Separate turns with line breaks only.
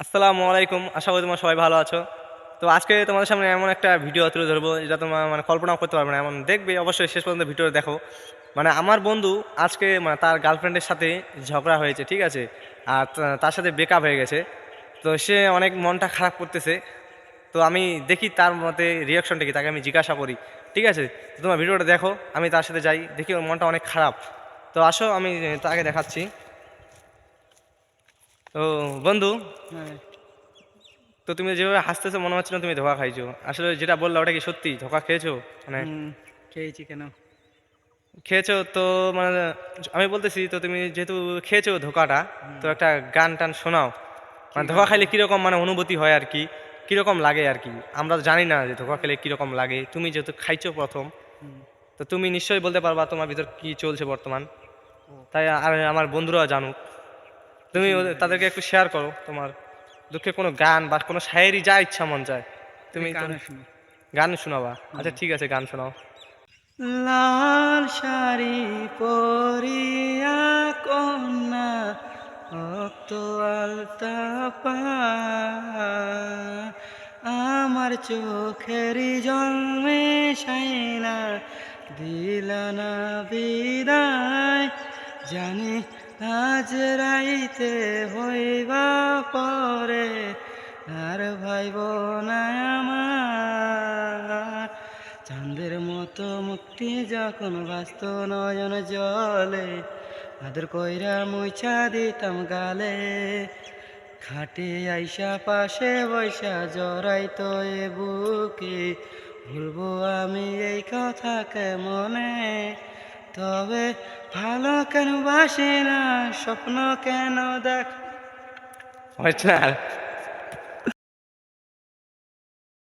আসসালামু আলাইকুম। আশা করি তোমরা সবাই ভালো আছো। তো আজকে তোমাদের সামনে এমন একটা ভিডিও তুলে ধরবো যেটা তোমরা কল্পনাও করতে পারবে না। এমন দেখবে অবশ্যই শেষ পর্যন্ত ভিডিওটা দেখো। আমার বন্ধু আজকে তার গার্লফ্রেন্ডের সাথে ঝগড়া হয়েছে, ঠিক আছে? আর তার সাথে ব্রেকআপ হয়ে গেছে। তো সে অনেক মনটা খারাপ করতেছে। তো আমি দেখি তার মতে রিয়াকশনটা কি, তাকে আমি জিজ্ঞাসা করি, ঠিক আছে? তো তোমার ভিডিওটা দেখো, আমি তার সাথে যাই, দেখি ওর মনটা অনেক খারাপ। তো আসো, আমি তাকে দেখাচ্ছি। তো বন্ধু,
হ্যাঁ।
তো তুমি যেভাবে হাসতেছো মনে হচ্ছে না তুমি ধোকা খাইছো। আসলে যেটা বললা ওটা কি সত্যি ধোকা খেয়েছো? মানে
হুম। খেয়েছি কেন?
খেয়েছো তো মানে আমি বলতেছি, তো তুমি যেহেতু খেয়েছো ধোকাটা, তো
হুম।
একটা গান টান শোনাও।
কি গান
ধোকা খাইলে
শোনাবো?
কিরকম অনুভূতি হয় আর কি, কিরকম লাগে আর কি। আমরা তো জানি না যে ধোকা খেলে কিরকম লাগে। তুমি যেহেতু খাইছো প্রথম,
হুম।
তো তুমি নিশ্চয়ই বলতে পারবা তোমার ভিতর কি চলছে বর্তমান।
ও,
তাই আর আমার বন্ধুরা জানুক।
কি
তুমি
শুনবে তাহলে?
তাদেরকে একটু শেয়ার করো তোমার দুঃখের কোনো গান বা কোনো শায়েরি, যা ইচ্ছা মন চায়।
তাহলে
তুমি তো
গানও শুনি।
গান শোনাবা?
হুম।
আচ্ছা ঠিক আছে, গান শোনাও।
লাল শাড়ি পরিয়া কন্যা রক্ত আলতা পা আমার চোখেরই জন্মে সাইনা দিলানা বিদায় জানি আজ রাইতে হইবা পরে আর ভাইব না আমার চাঁদের মতো মুক্তি যখন বাস্ত নয়ন জলে আদর কইরা মুছা দিতাম গালে খাটে আইসা পাশে বৈশা জড়াইতো এ বুকে ভুলবো আমি এই কথা কেমনে তবে ভালো কেন বাসি না স্বপ্ন কেন দেখ
হচ্ছে না আর?